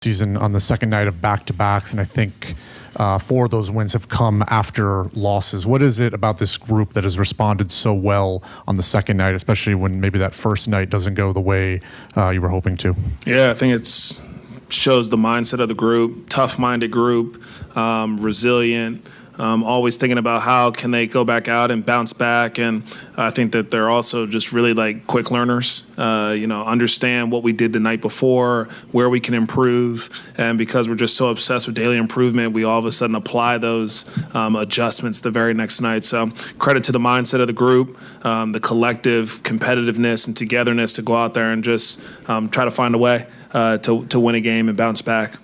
season on the second night of back-to-backs, and I think 4 of those wins have come after losses. What is it about this group that has responded so well on the second night, especially when maybe that first night doesn't go the way you were hoping to? Yeah, I think it's shows the mindset of the group, tough-minded group, resilient, always thinking about how can they go back out and bounce back. And I think that they're also just really like quick learners, understand what we did the night before, where we can improve. And because we're just so obsessed with daily improvement, we all of a sudden apply those adjustments the very next night. So credit to the mindset of the group, the collective competitiveness and togetherness to go out there and just try to find a way to win a game and bounce back.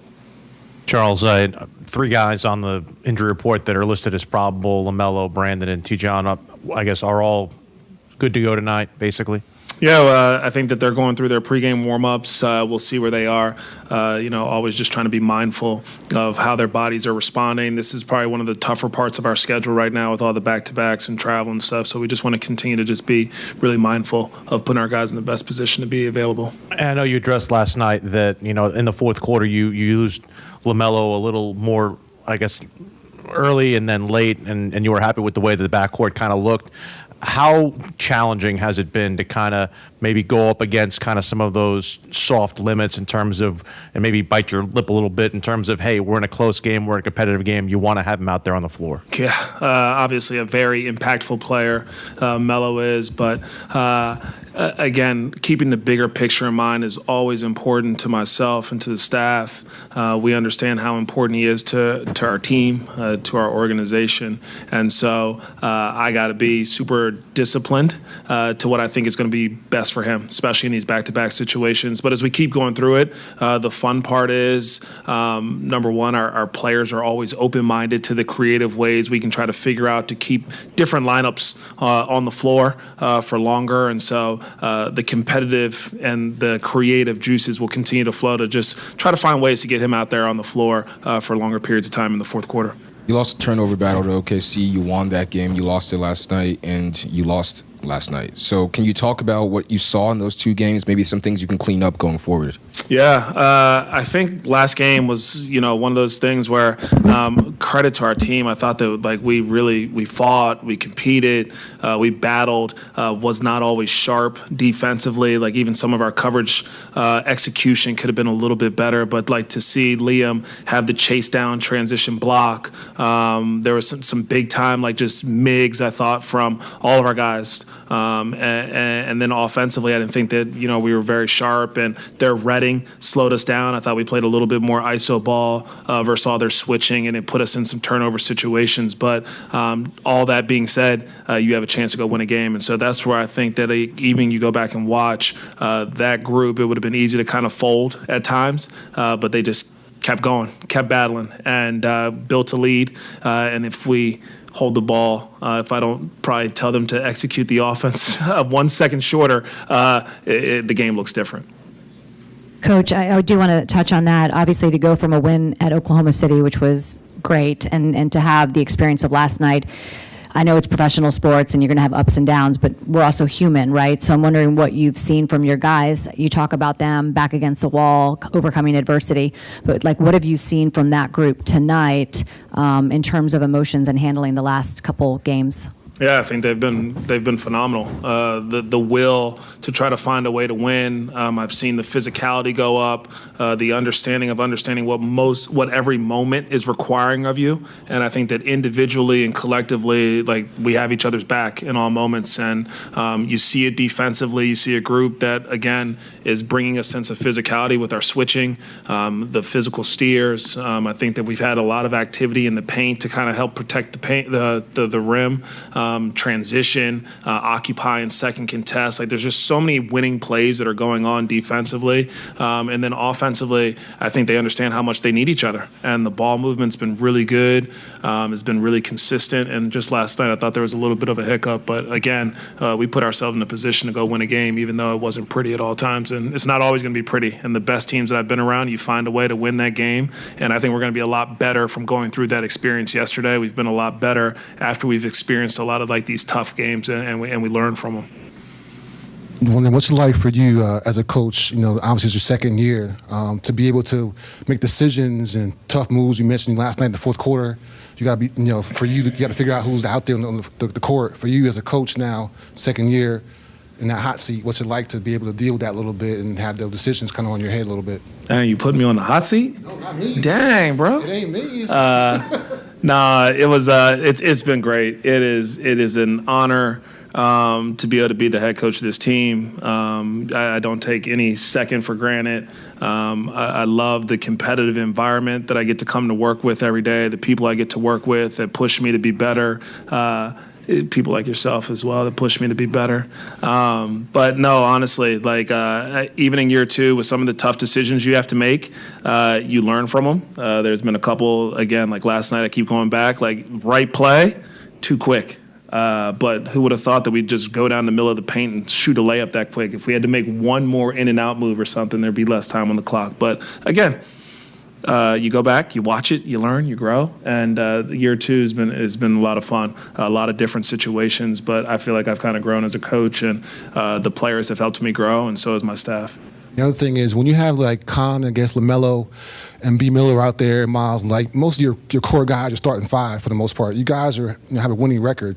Charles, 3 guys on the injury report that are listed as probable: LaMelo, Brandon, and T-John. I guess are all good to go tonight, basically. Yeah, I think that they're going through their pregame warm-ups. We'll see where they are. Always just trying to be mindful of how their bodies are responding. This is probably one of the tougher parts of our schedule right now with all the back-to-backs and travel and stuff. So we just want to continue to just be really mindful of putting our guys in the best position to be available. And I know you addressed last night that, in the fourth quarter you used LaMelo a little more, I guess, early and then late, and you were happy with the way that the backcourt kind of looked. How challenging has it been to kind of maybe go up against kind of some of those soft limits in terms of, and maybe bite your lip a little bit in terms of, hey, we're in a close game, we're in a competitive game, you want to have him out there on the floor? Yeah, obviously a very impactful player, Melo is, but again, keeping the bigger picture in mind is always important to myself and to the staff. We understand how important he is to our team, to our organization. And so I got to be super disciplined to what I think is going to be best for him, especially in these back-to-back situations. But as we keep going through it, the fun part is, number one, our players are always open-minded to the creative ways we can try to figure out to keep different lineups on the floor for longer. And so the competitive and the creative juices will continue to flow to just try to find ways to get him out there on the floor for longer periods of time in the fourth quarter. You lost the turnover battle to OKC. You won that game. You lost it last night, and you lost last night. So can you talk about what you saw in those 2 games, maybe some things you can clean up going forward? Yeah, I think last game was, one of those things where credit to our team. I thought that we fought, we competed, we battled, was not always sharp defensively. Like even some of our coverage execution could have been a little bit better. But to see Liam have the chase down transition block, there was some big time just MIGs, I thought, from all of our guys. And then offensively, I didn't think that we were very sharp, and their Reading slowed us down. I thought we played a little bit more ISO ball versus all their switching, and it put us in some turnover situations. But all that being said, you have a chance to go win a game, and so that's where I think that even you go back and watch that group, it would have been easy to kind of fold at times, but they just kept going, kept battling, and built a lead. And if we hold the ball, if I don't probably tell them to execute the offense 1 second shorter, the game looks different. Coach, I do want to touch on that. Obviously, to go from a win at Oklahoma City, which was great, and to have the experience of last night. I know it's professional sports and you're going to have ups and downs, but we're also human, right? So I'm wondering what you've seen from your guys. You talk about them back against the wall, overcoming adversity, but what have you seen from that group tonight in terms of emotions and handling the last couple games? Yeah, I think they've been phenomenal. The will to try to find a way to win. I've seen the physicality go up, the understanding what every moment is requiring of you, and I think that individually and collectively, we have each other's back in all moments. And you see it defensively. You see a group that again is bringing a sense of physicality with our switching, the physical steers. I think that we've had a lot of activity in the paint to kind of help protect the paint, the rim. Transition, occupy and second contest. There's just so many winning plays that are going on defensively. And then offensively, I think they understand how much they need each other. And the ball movement's been really good, has been really consistent. And just last night, I thought there was a little bit of a hiccup. But again, we put ourselves in a position to go win a game, even though it wasn't pretty at all times. And it's not always going to be pretty. And the best teams that I've been around, you find a way to win that game. And I think we're going to be a lot better from going through that experience yesterday. We've been a lot better after we've experienced a lot of these tough games, and we learn from them. wondering what's it like for you as a coach, obviously it's your second year, to be able to make decisions and tough moves. You mentioned last night in the fourth quarter, you got to be, for you got to figure out who's out there on the court. For you as a coach now, second year, in that hot seat, what's it like to be able to deal with that a little bit and have those decisions kind of on your head a little bit? Dang, you put me on the hot seat? No, not me. Dang, bro. It ain't me. Nah, it was. It's been great. It is an honor to be able to be the head coach of this team. I don't take any second for granted. I love the competitive environment that I get to come to work with every day. The people I get to work with that push me to be better. People like yourself as well that push me to be better. But no, honestly, even in year two, with some of the tough decisions you have to make, you learn from them. There's been a couple, again, like last night, I keep going back, right play, too quick. But who would have thought that we'd just go down the middle of the paint and shoot a layup that quick? If we had to make one more in and out move or something, there'd be less time on the clock. But again, you go back, you watch it, you learn, you grow, and year two has been a lot of fun, a lot of different situations. But I feel like I've kind of grown as a coach, and the players have helped me grow, and so has my staff. The other thing is when you have Con against LaMelo and B. Miller out there, Miles, most of your core guys are starting five for the most part. You guys have a winning record.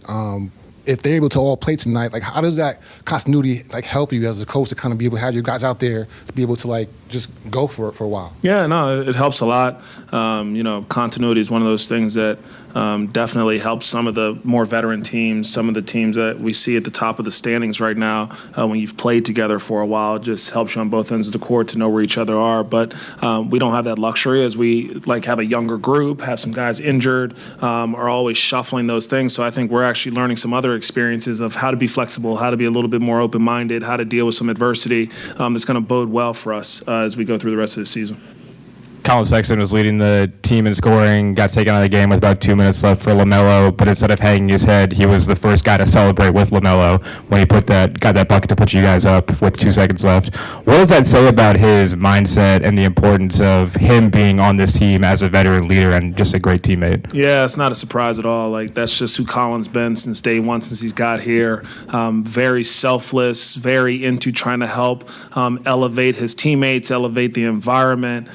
If they're able to all play tonight, how does that continuity help you as a coach to kind of be able to have your guys out there to be able to just go for it for a while? Yeah, no, it helps a lot. Continuity is one of those things that definitely helps some of the more veteran teams, some of the teams that we see at the top of the standings right now. When you've played together for a while, it just helps you on both ends of the court to know where each other are. But we don't have that luxury as we have a younger group, have some guys injured, are always shuffling those things. So I think we're actually learning some other experiences of how to be flexible, how to be a little bit more open-minded, how to deal with some adversity that's going to bode well for us as we go through the rest of the season. Colin Sexton was leading the team in scoring, got taken out of the game with about 2 minutes left for LaMelo, but instead of hanging his head, he was the first guy to celebrate with LaMelo when he got that bucket to put you guys up with 2 seconds left. What does that say about his mindset and the importance of him being on this team as a veteran leader and just a great teammate? Yeah, it's not a surprise at all. That's just who Colin's been since day one, since he's got here. Very selfless, very into trying to help elevate his teammates, elevate the environment.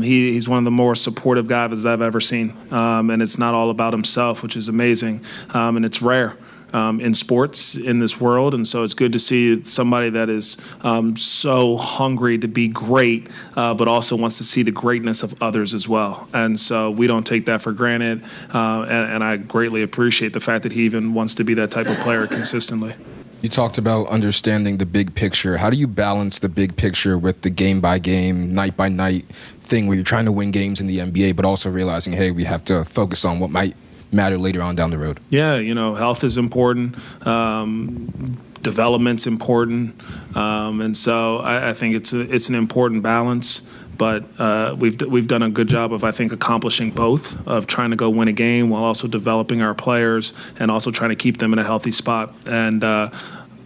He's one of the more supportive guys I've ever seen, and it's not all about himself, which is amazing, and it's rare in sports in this world, and so it's good to see somebody that is so hungry to be great, but also wants to see the greatness of others as well, and so we don't take that for granted, and I greatly appreciate the fact that he even wants to be that type of player consistently. You talked about understanding the big picture. How do you balance the big picture with the game-by-game, night-by-night thing where you're trying to win games in the NBA, but also realizing, hey, we have to focus on what might matter later on down the road? Yeah, health is important. Development's important. And so I think it's an important balance. But we've done a good job of, I think, accomplishing both, of trying to go win a game while also developing our players and also trying to keep them in a healthy spot. And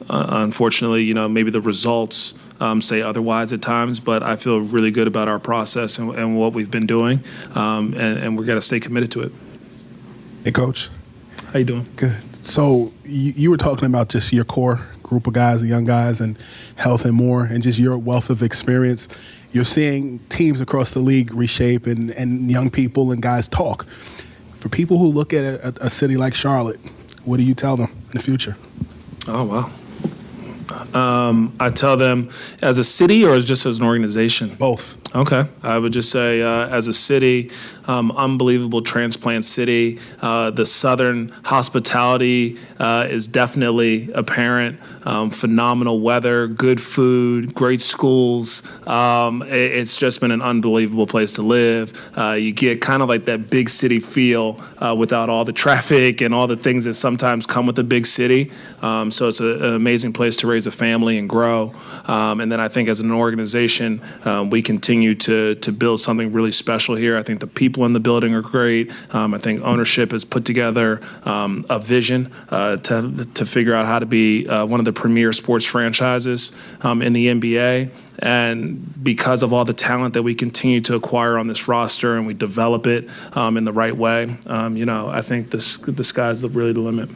unfortunately, maybe the results say otherwise at times, but I feel really good about our process and what we've been doing, and we're going to stay committed to it. Hey, Coach. How you doing? Good. So you were talking about just your core group of guys, the young guys, and health and more, and just your wealth of experience. You're seeing teams across the league reshape and young people and guys talk. For people who look at a city like Charlotte, what do you tell them in the future? Oh, wow. I tell them as a city or just as an organization? Both. Okay. I would just say as a city, unbelievable transplant city. The southern hospitality is definitely apparent. Phenomenal weather, good food, great schools. It's just been an unbelievable place to live. You get kind of like that big city feel without all the traffic and all the things that sometimes come with a big city. So it's an amazing place to raise a family and grow. And then I think as an organization, we continue to build something really special here. I think the people in the building are great. I think ownership has put together a vision to figure out how to be one of the premier sports franchises in the NBA. And because of all the talent that we continue to acquire on this roster and we develop it in the right way, I think the sky's really the limit.